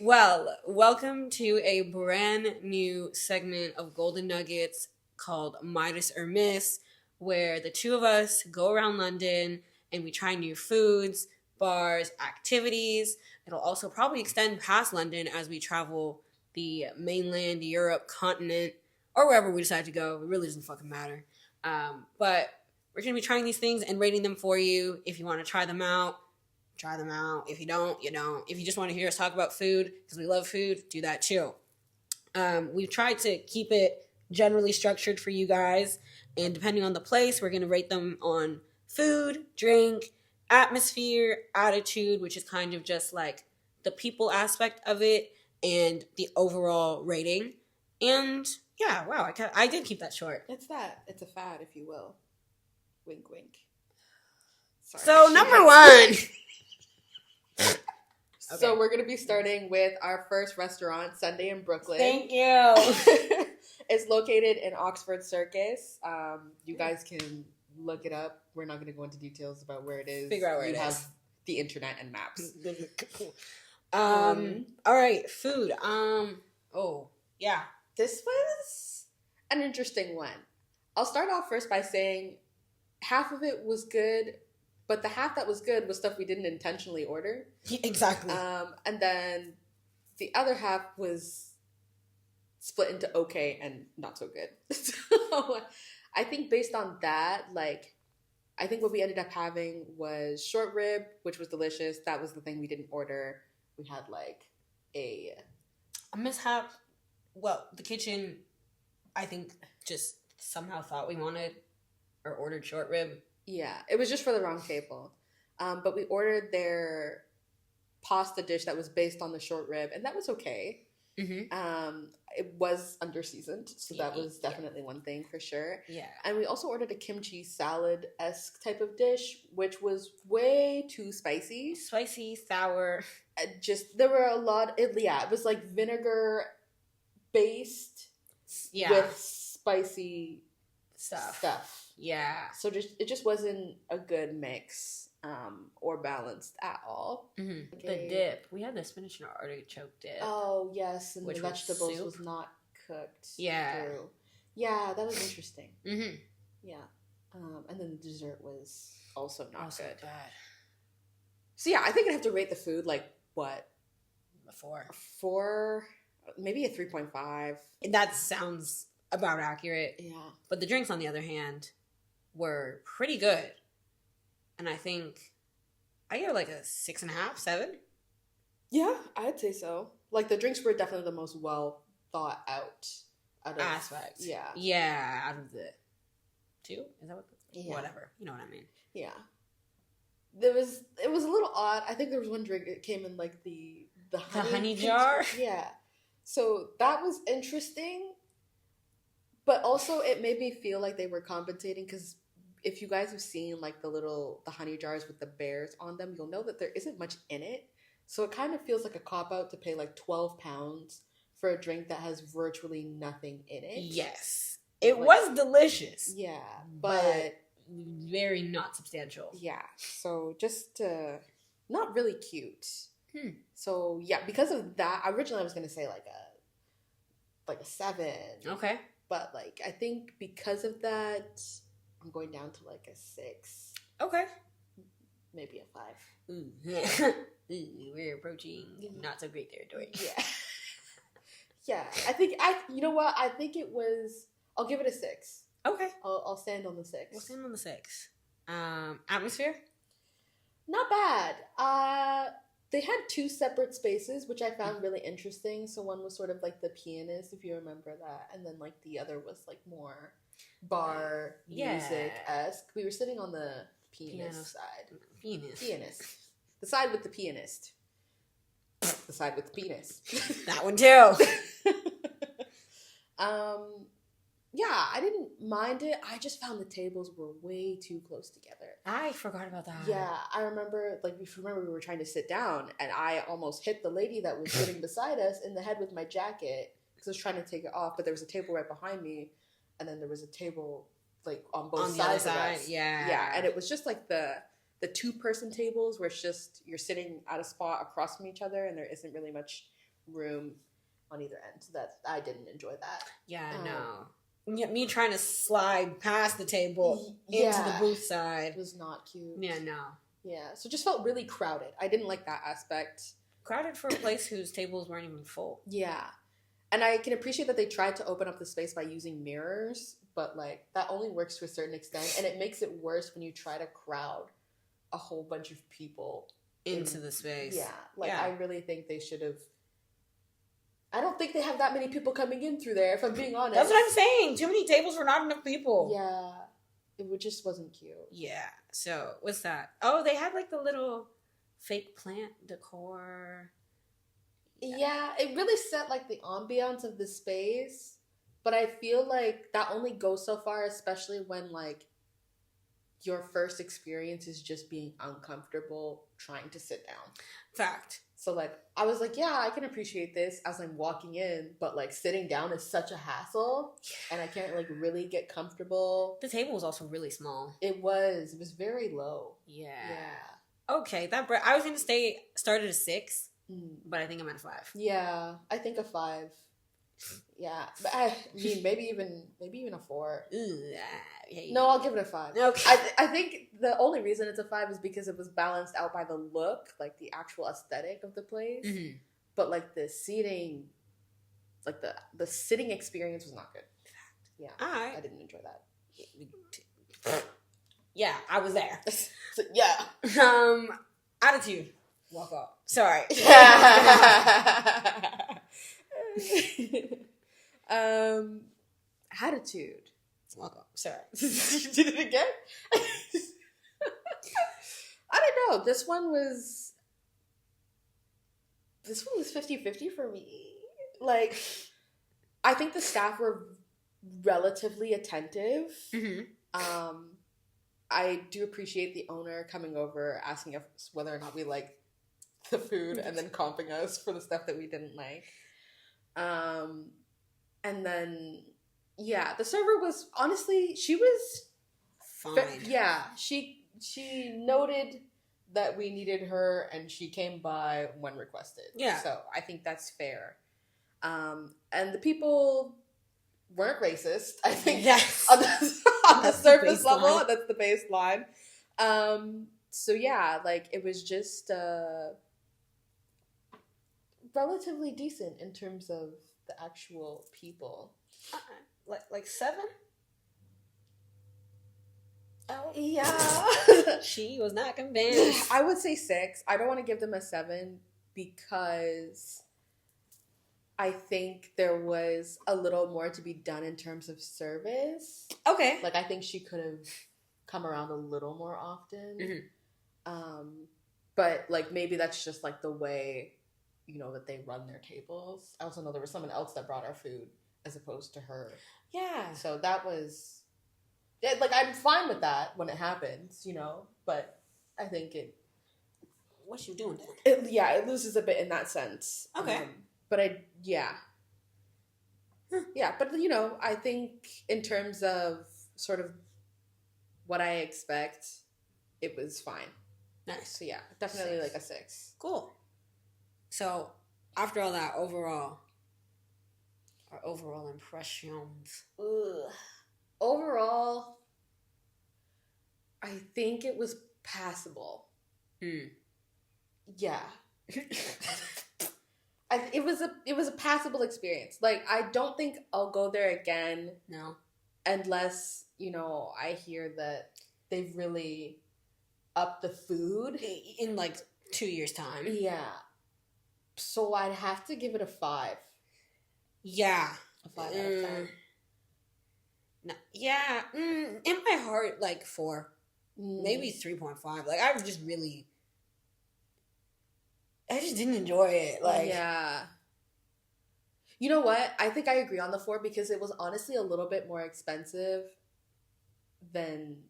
Well, welcome to a brand new segment of Golden Nuggets called Midas or Miss, where the two of us go around London and we try new foods, bars, activities. It'll also probably extend past London as we travel the mainland, Europe, continent, or wherever we decide to go. It really doesn't fucking matter. But we're going to be trying these things and rating them for you. If you want to try them out, try them out. If you don't, you don't. If you just want to hear us talk about food, because we love food, do that too. We've tried to keep it generally structured for you guys, and depending on the place, we're going to rate them on food, drink, atmosphere, attitude, which is kind of just like the people aspect of it, and the overall rating. And yeah, wow, I did keep that short. It's a fad, if you will. Wink, wink. Sorry. So number one. Okay. So we're going to be starting with our first restaurant, Sunday in Brooklyn. Thank you. It's located in Oxford Circus. You guys can look it up. We're not going to go into details about where it is. Figure out where you it have is. The internet and maps. All right, food. Oh, yeah. This was an interesting one. I'll start off first by saying half of it was good, but the half that was good was stuff we didn't intentionally order. Exactly. And then the other half was split into okay and not so good. So I think based on that, I think what we ended up having was short rib, which was delicious. That was the thing we didn't order. We had a mishap. Well, the kitchen, I think, just somehow thought we wanted or ordered short rib. Yeah, it was just for the wrong table. But we ordered their pasta dish that was based on the short rib, and that was okay. Mm-hmm. It was under-seasoned, so that was definitely one thing for sure. Yeah. And we also ordered a kimchi salad-esque type of dish, which was way too spicy. Spicy, sour. There were a lot... It was vinegar-based with spicy stuff. Yeah. So it just wasn't a good mix or balanced at all. Mm-hmm. Okay. The dip. We had the spinach and artichoke dip. Oh, yes. And the vegetables was not cooked through. Yeah, that was interesting. Mm-hmm. Yeah. And then the dessert was also not good. Bad. So yeah, I think I'd have to rate the food what? A 4. 4, maybe a 3.5. That sounds about accurate. Yeah. But the drinks, on the other hand, were pretty good. And I think I give it a 6.5, 7. Yeah, I'd say so. The drinks were definitely the most well thought out of aspect. Yeah. Yeah, out of the 2? Is that what? Whatever. You know what I mean. Yeah. It was a little odd. I think there was one drink that came in the honey jar. Yeah. So that was interesting. But also it made me feel like they were compensating, because if you guys have seen the honey jars with the bears on them, you'll know that there isn't much in it. So it kind of feels like a cop-out to pay £12 for a drink that has virtually nothing in it. Yes. It was delicious. Yeah. But very not substantial. Yeah. So just not really cute. So yeah, because of that, originally I was going to say a 7. Okay. But I think because of that, I'm going down to a 6. Okay. Maybe a 5. Ooh. We're approaching not so great territory. Yeah. Yeah. You know what? I think it was, I'll give it a 6. Okay. I'll stand on the 6. We'll stand on the 6. Atmosphere? Not bad. They had 2 separate spaces, which I found really interesting. So one was sort of the pianist, if you remember that. And then the other was more bar music-esque. We were sitting on the pianist side. Pianist. The side with the pianist. The side with the penis. That one too. Yeah, I didn't mind it. I just found the tables were way too close together. I forgot about that. Yeah, I remember, if you remember, we were trying to sit down, and I almost hit the lady that was sitting beside us in the head with my jacket, because I was trying to take it off, but there was a table right behind me, and then there was a table, on both sides of us. Yeah. Yeah, and it was just, the 2-person tables where it's just, you're sitting at a spot across from each other, and there isn't really much room on either end. So that I didn't enjoy that. Yeah, no. Me trying to slide past the table into the booth side. It was not cute. Yeah, no. Yeah, so it just felt really crowded. I didn't like that aspect. Crowded for a place whose tables weren't even full. Yeah. And I can appreciate that they tried to open up the space by using mirrors, but like that only works to a certain extent, and it makes it worse when you try to crowd a whole bunch of people into the space. Yeah. Like I really think they should have. I don't think they have that many people coming in through there, if I'm being honest. That's what I'm saying. Too many tables for not enough people. Yeah. It just wasn't cute. Yeah. So, what's that? Oh, they had like the little fake plant decor. Yeah, it really set like the ambiance of the space, but I feel like that only goes so far, especially when like your first experience is just being uncomfortable trying to sit down. Fact. So like I was like, yeah, I can appreciate this as I'm walking in, but like sitting down is such a hassle, and I can't like really get comfortable. The table was also really small. It was very low. Yeah. Okay, I was gonna start at a 6. Mm. But I think I'm at a 5. Yeah, I think a 5. Yeah, but I mean maybe even a 4. No, I'll give it a 5. Okay. I think the only reason it's a 5 is because it was balanced out by the look, like the actual aesthetic of the place. Mm-hmm. But like the seating, like the sitting experience was not good. Yeah, I didn't enjoy that. Yeah, I was there. So, yeah. Attitude. Walk up. Sorry. Attitude. Walk up. Sorry. You did it again? I don't know. This one was 50-50 for me. Like, I think the staff were relatively attentive. Mm-hmm. I do appreciate the owner coming over, asking us whether or not we like the food, and then comping us for the stuff that we didn't like. And then, yeah, the server was, honestly, she was fine. She noted that we needed her, and she came by when requested. Yeah. So I think that's fair. And the people weren't racist, I think. Yes. on the surface level, that's the baseline. So yeah, like it was just relatively decent in terms of the actual people. Like 7? Oh yeah. She was not convinced. I would say 6. I don't want to give them a 7 because I think there was a little more to be done in terms of service. Okay. Like I think she could have come around a little more often. Mm-hmm. But like maybe that's just like the way, you know, that they run their tables. I also know there was someone else that brought our food as opposed to her. Yeah. So that was, like, I'm fine with that when it happens, you know, but I think what you doing then? It loses a bit in that sense. Okay. But yeah, but you know, I think in terms of sort of what I expect, it was fine. Nice. So yeah, definitely 6. Like a 6. Cool. So after all that, our overall impressions. Ugh. Overall, I think it was passable. Yeah. It was a passable experience. Like, I don't think I'll go there again. No. Unless, you know, I hear that they've really upped the food. In like 2 years' time. Yeah. So I'd have to give it a 5. Yeah. A 5 out of 10. No. Yeah. In my heart, like 4. Maybe 3.5. Like, I just didn't enjoy it. Like, yeah. You know what? I think I agree on the 4 because it was honestly a little bit more expensive than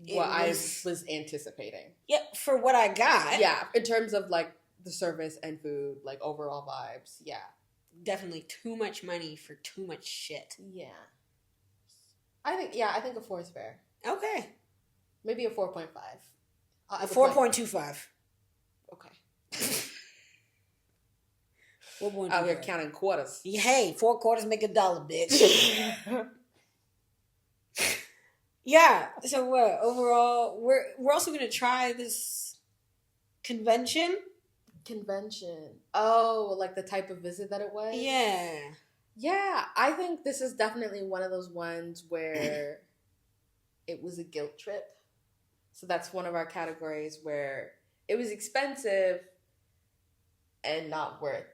what I was anticipating. Yeah, for what I got. Yeah, in terms of like the service and food, like overall vibes. Yeah. Definitely too much money for too much shit. Yeah. I think a 4 is fair. Okay. Maybe a 4.5. 4.25. Okay. What one? Out here counting quarters. Hey, 4 quarters make $1, bitch. Yeah. So what? Overall, we're also gonna try this convention. Convention. Oh, like the type of visit that it was? Yeah. Yeah, I think this is definitely one of those ones where it was a guilt trip. So that's one of our categories where it was expensive and not worth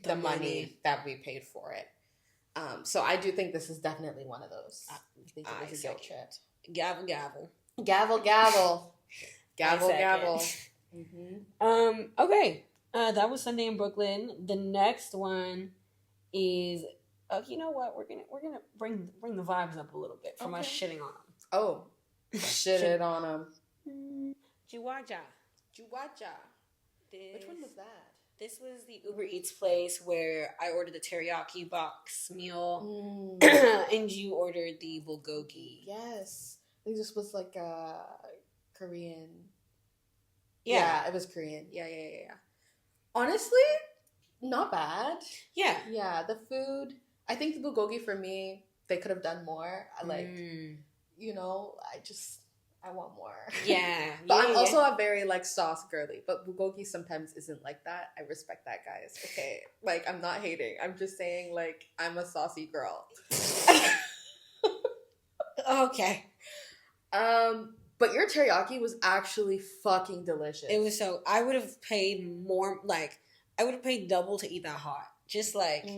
the money that we paid for it. So I do think this is definitely one of those. I think it was a guilt trip. Gavel, gavel. Gavel, gavel. Gavel, gavel. Mm-hmm. Okay. That was Sunday in Brooklyn. The next one is you know what? We're gonna bring the vibes up a little bit from us shitting on them. Oh. Shitted on them. Juwaja. Which one was that? This was the Uber Eats place where I ordered the teriyaki box meal, and you ordered the bulgogi. Yes, I think this was like a Korean. Yeah, it was Korean. Yeah. Honestly, not bad. Yeah. The food. I think the bulgogi for me, they could have done more. I like, I want more. Yeah. But I'm also a very like sauce girly, but bulgogi sometimes isn't like that. I respect that, guys. Okay. Like, I'm not hating. I'm just saying, like, I'm a saucy girl. Okay. But your teriyaki was actually fucking delicious. It was so, I would have paid more, like, I would have paid double to eat that hot. Just like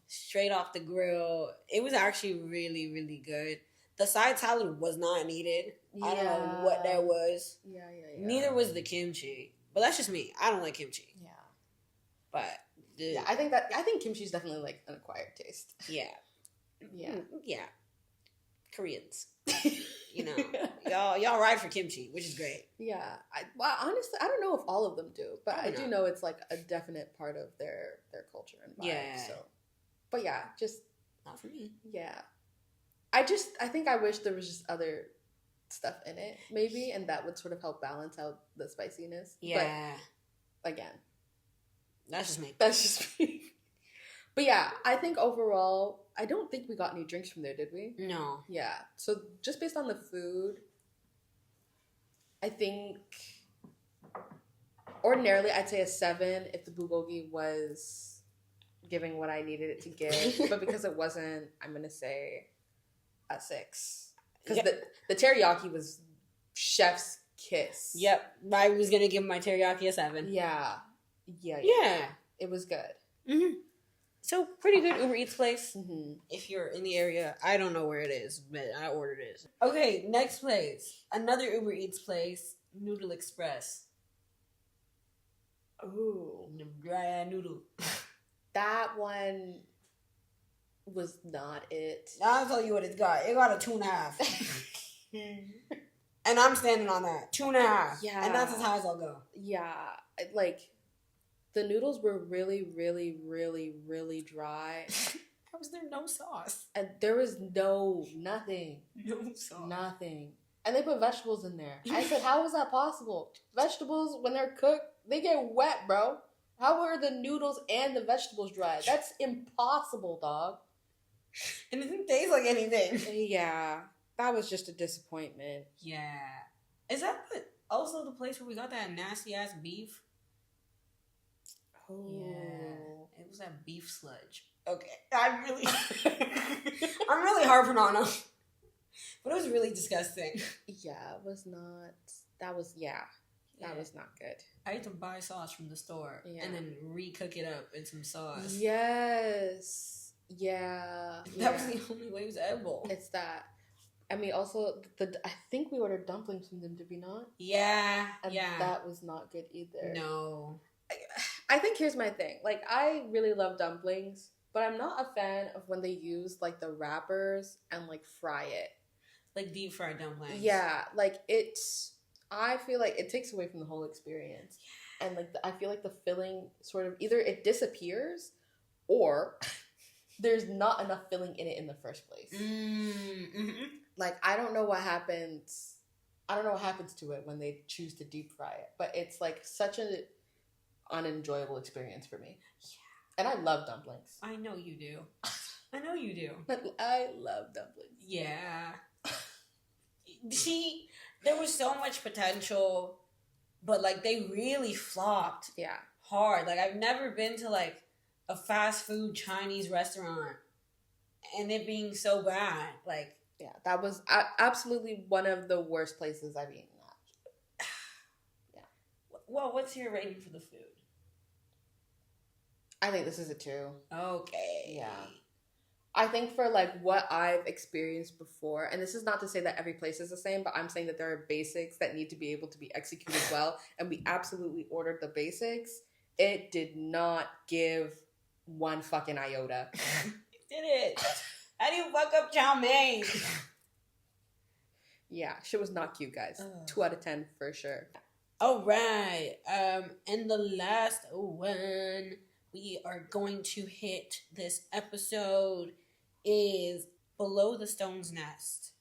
straight off the grill. It was actually really, really good. The side salad was not needed. Yeah. I don't know what that was. Yeah. Neither was the kimchi. But that's just me. I don't like kimchi. Yeah. But I think kimchi is definitely like an acquired taste. Yeah. Yeah. Koreans. Y'all ride for kimchi, which is great. Yeah. Honestly, I don't know if all of them do, but I do know it's like a definite part of their culture and vibe. Yeah. So, but yeah, just not for me. Yeah. I think I wish there was just other stuff in it, maybe, and that would sort of help balance out the spiciness. Yeah. But again, that's just me. But yeah, I think overall, I don't think we got any drinks from there, did we? No. Yeah. So just based on the food, I think ordinarily I'd say a 7 if the bulgogi was giving what I needed it to give. But because it wasn't, I'm going to say a 6. Because the teriyaki was chef's kiss. Yep. I was going to give my teriyaki a 7. Yeah. It was good. Mm-hmm. So, pretty good Uber Eats place. Mm-hmm. If you're in the area, I don't know where it is, but I ordered it. Okay, next place. Another Uber Eats place, Noodle Express. Ooh. Dry noodle. That one was not it. I'll tell you what it got. It got a 2.5. And I'm standing on that. 2.5. Yeah. And that's as high as I'll go. Yeah. Like, the noodles were really, really, really, really dry. How was there no sauce? And there was nothing. No sauce. Nothing. And they put vegetables in there. I said, how is that possible? Vegetables, when they're cooked, they get wet, bro. How are the noodles and the vegetables dry? That's impossible, dog. And it didn't taste like anything. Yeah. That was just a disappointment. Yeah. Is that also the place where we got that nasty-ass beef? Oh. Yeah, it was that beef sludge. Okay, I'm really harping on them, but it was really disgusting. Yeah, it was not. That was not good. I had to buy sauce from the store and then recook it up in some sauce. Yes. Yeah. That was the only way it was edible. It's that. I mean, also I think we ordered dumplings from them, did we not? Yeah. And that was not good either. No. I think here's my thing. Like, I really love dumplings, but I'm not a fan of when they use, like, the wrappers and, like, fry it. Like deep fried dumplings. Yeah. Like, I feel like it takes away from the whole experience. Yeah. And, like, I feel like the filling sort of, either it disappears or there's not enough filling in it in the first place. Mm-hmm. Like, I don't know what happens. I don't know what happens to it when they choose to deep fry it. But it's, like, such an unenjoyable experience for me. And I love dumplings. I know you do. I know you do. I love dumplings. Yeah. See, there was so much potential, but like they really flopped. Yeah. Hard. Like I've never been to like a fast food Chinese restaurant and it being so bad. Like, yeah, that was absolutely one of the worst places I've eaten at. Yeah. Well, what's your rating for the food? I think this is a 2. Okay. Yeah. I think for like what I've experienced before, and this is not to say that every place is the same, but I'm saying that there are basics that need to be able to be executed well, and we absolutely ordered the basics. It did not give one fucking iota. Did it? How do you fuck up chow mein? Yeah, shit was not cute, guys. 2 out of 10 for sure. All right. And the last one we are going to hit this episode is Below the Stone's Nest.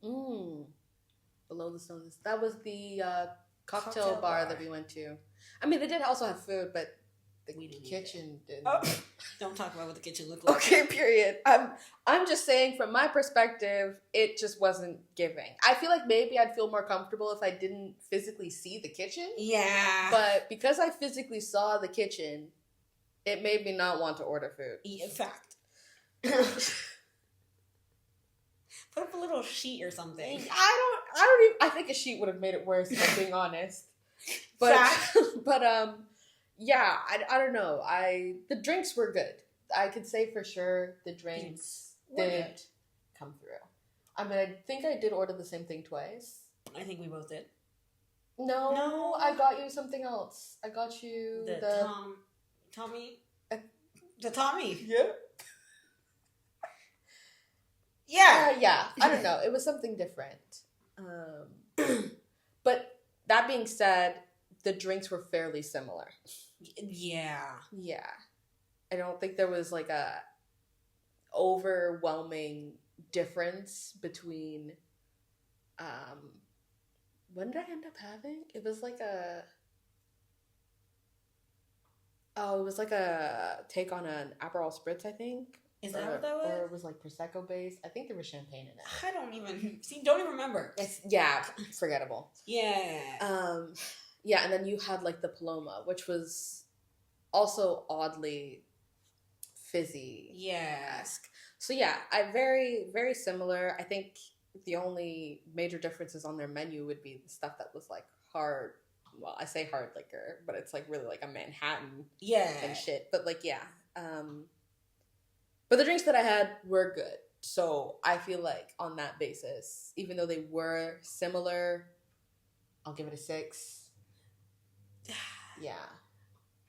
Below the Stone's Nest. That was the cocktail bar that we went to. I mean, they did also have food, but the kitchen didn't. Oh, don't talk about what the kitchen looked like. Okay, period. I'm just saying, from my perspective, it just wasn't giving. I feel like maybe I'd feel more comfortable if I didn't physically see the kitchen. Yeah. But because I physically saw the kitchen, it made me not want to order food. In fact. Put up a little sheet or something. I think a sheet would have made it worse, if I'm being honest. But yeah, I don't know. The drinks were good. I could say for sure the drinks did come through. I mean, I think I did order the same thing twice. I think we both did. No, I got you something else. I got you Tommy? The Tommy? Yeah. Yeah. Yeah. I don't know. It was something different. But that being said, the drinks were fairly similar. Yeah. Yeah. I don't think there was like a overwhelming difference between what did I end up having? It was like a take on an Aperol Spritz, I think. Is that what that was? Or it was like Prosecco based. I think there was champagne in it. I don't even remember. Yeah, forgettable. Yeah. Yeah, and then you had like the Paloma, which was also oddly fizzy. Yeah. So yeah, very, very similar. I think the only major differences on their menu would be the stuff that was like hard. Well, I say hard liquor, but it's like really like a Manhattan and shit. But like, yeah. But the drinks that I had were good. So I feel like on that basis, even though they were similar, I'll give it a 6. Yeah.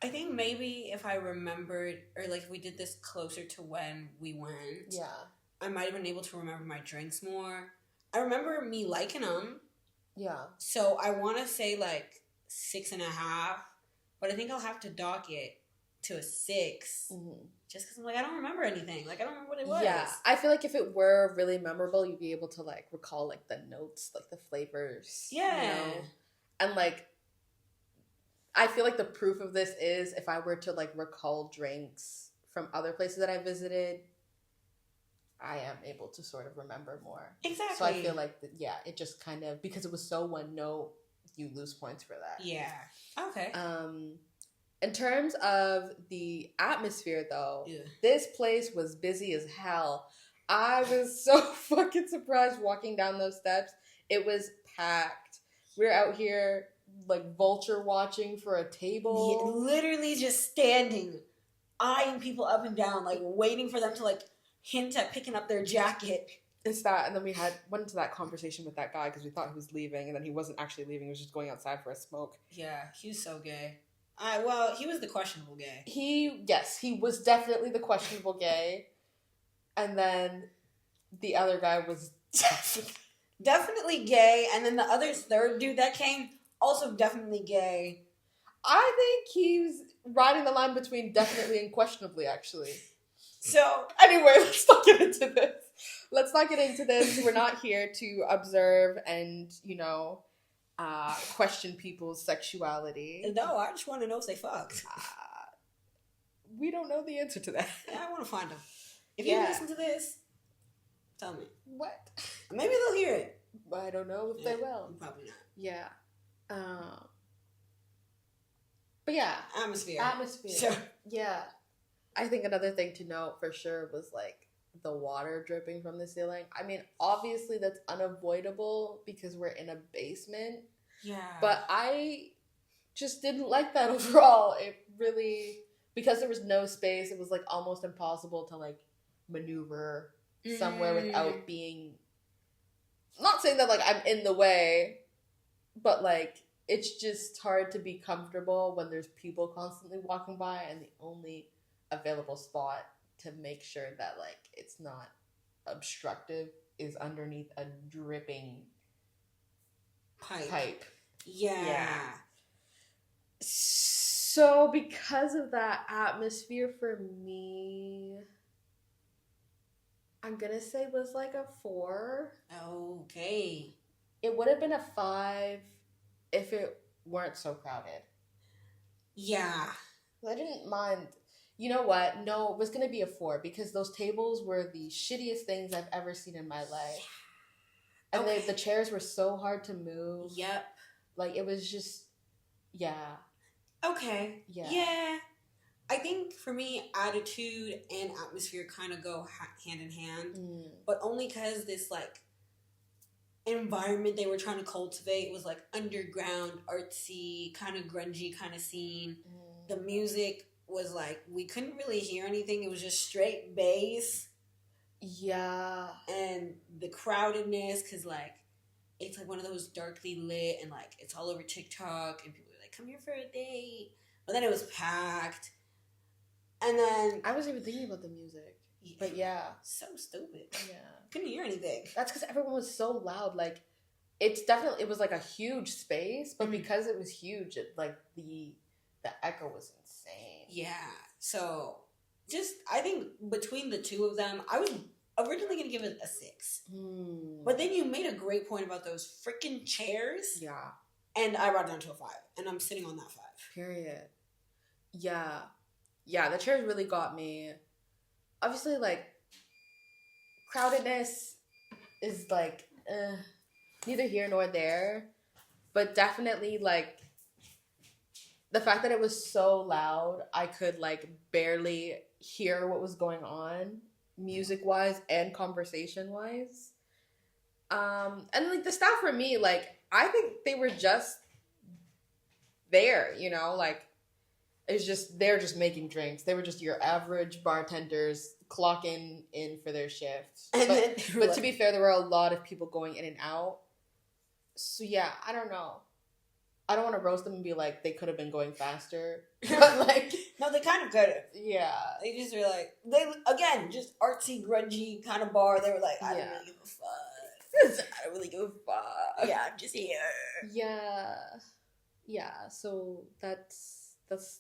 I think maybe if I remembered, or like if we did this closer to when we went, I might have been able to remember my drinks more. I remember me liking them. Yeah. So I want to say like 6.5, but I think I'll have to dock it to a 6. Just because I'm like, I don't remember anything. Like, I don't remember what it was. Yeah. I feel like if it were really memorable, you'd be able to like recall like the notes, like the flavors. Yeah. You know? And like, I feel like the proof of this is if I were to like recall drinks from other places that I visited, I am able to sort of remember more. Exactly. So I feel like, it just kind of, because it was so one note, you lose points for that. Yeah. Okay. In terms of the atmosphere, though, this place was busy as hell. I was so fucking surprised walking down those steps. It was packed. We're out here like vulture watching for a table. Yeah, literally just standing, eyeing people up and down, like waiting for them to like hint at picking up their jacket. It's that, and then we went into that conversation with that guy because we thought he was leaving, and then he wasn't actually leaving. He was just going outside for a smoke. Yeah, he was so gay. Well, he was the questionable gay. He was definitely the questionable gay, and then the other guy was definitely gay, and then the other third dude that came, also definitely gay. I think he's riding the line between definitely and questionably, actually. So, anyway, let's not get into this. We're not here to observe and, question people's sexuality. No, I just want to know if they fucked. we don't know the answer to that. Yeah, I want to find them. If you listen to this, tell me. What? Maybe they'll hear it. I don't know if they will. Probably not. Yeah. But yeah. Atmosphere. Sure. Yeah. I think another thing to note for sure was like the water dripping from the ceiling. I mean, obviously that's unavoidable because we're in a basement. Yeah. But I just didn't like that overall. It really, because there was no space, it was like almost impossible to like maneuver somewhere without being, not saying that like I'm in the way, but like it's just hard to be comfortable when there's people constantly walking by and the only available spot to make sure that like it's not obstructive is underneath a dripping pipe. Yeah. So because of that atmosphere for me, I'm gonna say was like a 4. Okay. It would have been a 5 if it weren't so crowded. Yeah. I didn't mind. You know what? No, it was going to be a 4 because those tables were the shittiest things I've ever seen in my life. And the chairs were so hard to move. Yep. Like, it was just, yeah. Okay. Yeah. Yeah. I think for me, attitude and atmosphere kind of go hand in hand. But only because this, like, environment they were trying to cultivate was, like, underground, artsy, kind of grungy kind of scene. The music was like, we couldn't really hear anything. It was just straight bass. Yeah. And the crowdedness, because, like, it's, like, one of those darkly lit and, like, it's all over TikTok. And people are like, come here for a date. But then it was packed. And then... I wasn't even thinking about the music. Yeah. But yeah. So stupid. Yeah. Couldn't hear anything. That's because everyone was so loud. Like, it was, like, a huge space. But because it was huge, it, like, the echo was insane. Yeah. So, just, I think between the two of them, I was originally going to give it a 6. But then you made a great point about those freaking chairs. Yeah. And I brought it down to a 5. And I'm sitting on that 5. Period. Yeah. Yeah, the chairs really got me. Obviously, like, crowdedness is, like, neither here nor there. But definitely, like, the fact that it was so loud, I could, like, barely hear what was going on, music-wise and conversation-wise. And, like, the staff for me, like, I think they were just there, you know? Like, it's just, they're just making drinks. They were just your average bartenders clocking in for their shift. But to be fair, there were a lot of people going in and out. So, yeah, I don't know. I don't want to roast them and be like, they could have been going faster. But, like... No, they kind of could have. Yeah. They just were like... Again, just artsy, grungy kind of bar. They were like, I don't really give a fuck. I don't really give a fuck. Yeah, I'm just here. Yeah. Yeah, so that's...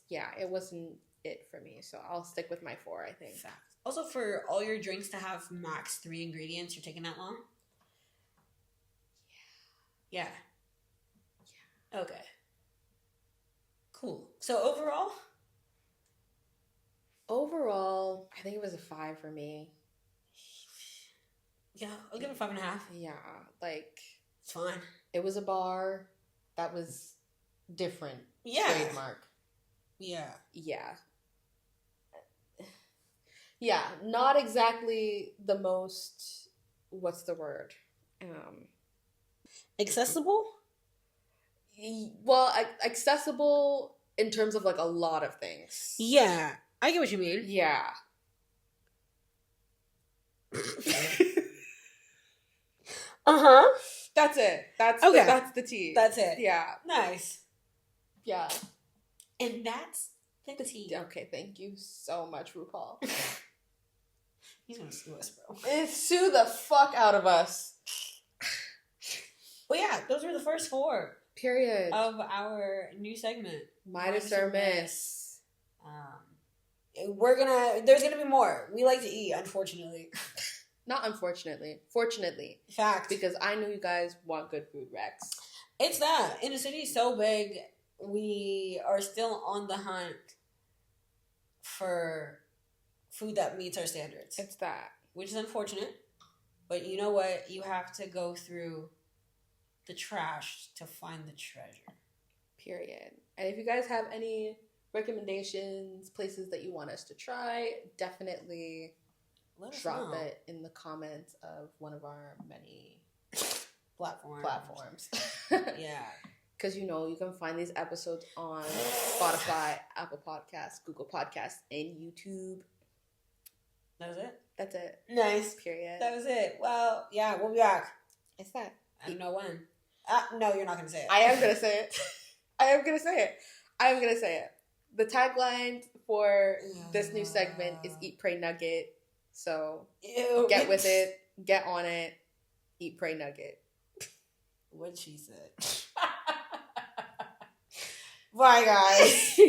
Yeah, it wasn't it for me. So I'll stick with my 4, I think. Fact. Also, for all your drinks to have max 3 ingredients, you're taking that long? Yeah. Okay. Cool. So overall? Overall, I think it was a 5 for me. Yeah, I'll give it 5.5. Yeah, like... It's fine. It was a bar that was different. Yeah. Trademark. Yeah. Yeah. Yeah, not exactly the most... What's the word? Accessible? Well, accessible in terms of, like, a lot of things. Yeah. I get what you mean. Yeah. Uh-huh. That's it. That's the tea. That's it. Yeah. Nice. Yeah. And that's the tea. Okay, thank you so much, RuPaul. He's gonna sue us, bro. Sue the fuck out of us. Well, yeah, those were the first 4. Period. Of our new segment. Midas or Miss. There's gonna be more. We like to eat, unfortunately. Not unfortunately. Fortunately. Fact. Because I know you guys want good food, Rex. It's that. In a city so big, we are still on the hunt for food that meets our standards. It's that. Which is unfortunate. But you know what? You have to go through the trash to find the treasure. Period. And if you guys have any recommendations, places that you want us to try, definitely drop it in the comments of one of our many platforms. Yeah. Because, you know, you can find these episodes on Spotify, Apple Podcasts, Google Podcasts, and YouTube. That was it? That's it. Nice. Period. That was it. Well, yeah, we'll be back. It's that. I don't know when. No, you're not going to say it. I am going to say it. I am going to say it. The tagline for this new segment is Eat, Pray, Nugget. So get with it. Get on it. Eat, Pray, Nugget. What she said. Bye, guys.